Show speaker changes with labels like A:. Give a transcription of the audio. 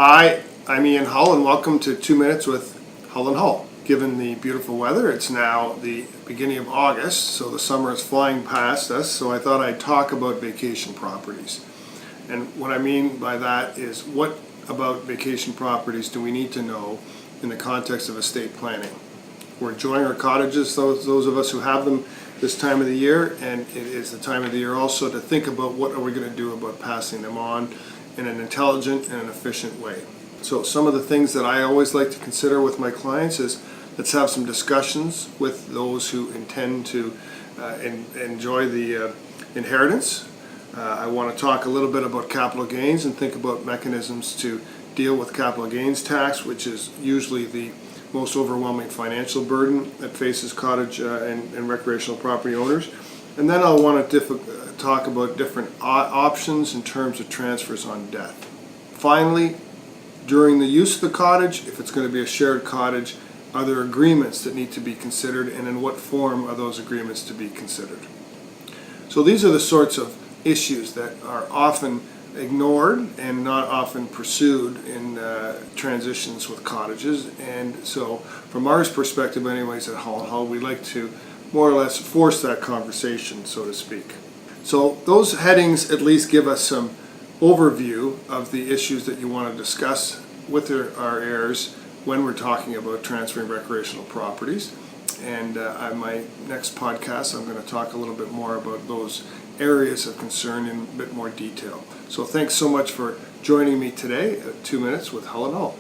A: Hi, I'm Ian Hull and welcome to 2 Minutes with Hull and Hull. Given the beautiful weather, it's now the beginning of August, so the summer is flying past us, so I thought I'd talk about vacation properties. And what I mean by that is, what about vacation properties do we need to know in the context of estate planning? We're enjoying our cottages, those of us who have them this time of the year, and it is the time of the year also to think about what are we going to do about passing them on in an intelligent and an efficient way. So some of the things that I always like to consider with my clients is, let's have some discussions with those who intend to enjoy the inheritance. I want to talk a little bit about capital gains and think about mechanisms to deal with capital gains tax, which is usually the most overwhelming financial burden that faces cottage and recreational property owners. And then I'll want to talk about different options in terms of transfers on death. Finally, during the use of the cottage, if it's going to be a shared cottage, are there agreements that need to be considered, and in what form are those agreements to be considered? So these are the sorts of issues that are often ignored and not often pursued in transitions with cottages. And so from our perspective anyways at Hull & Hull, we like to more or less force that conversation, so to speak. So those headings at least give us some overview of the issues that you want to discuss with our heirs when we're talking about transferring recreational properties. And on my next podcast, I'm going to talk a little bit more about those areas of concern in a bit more detail. So thanks so much for joining me today at 2 Minutes with Hull & Hull.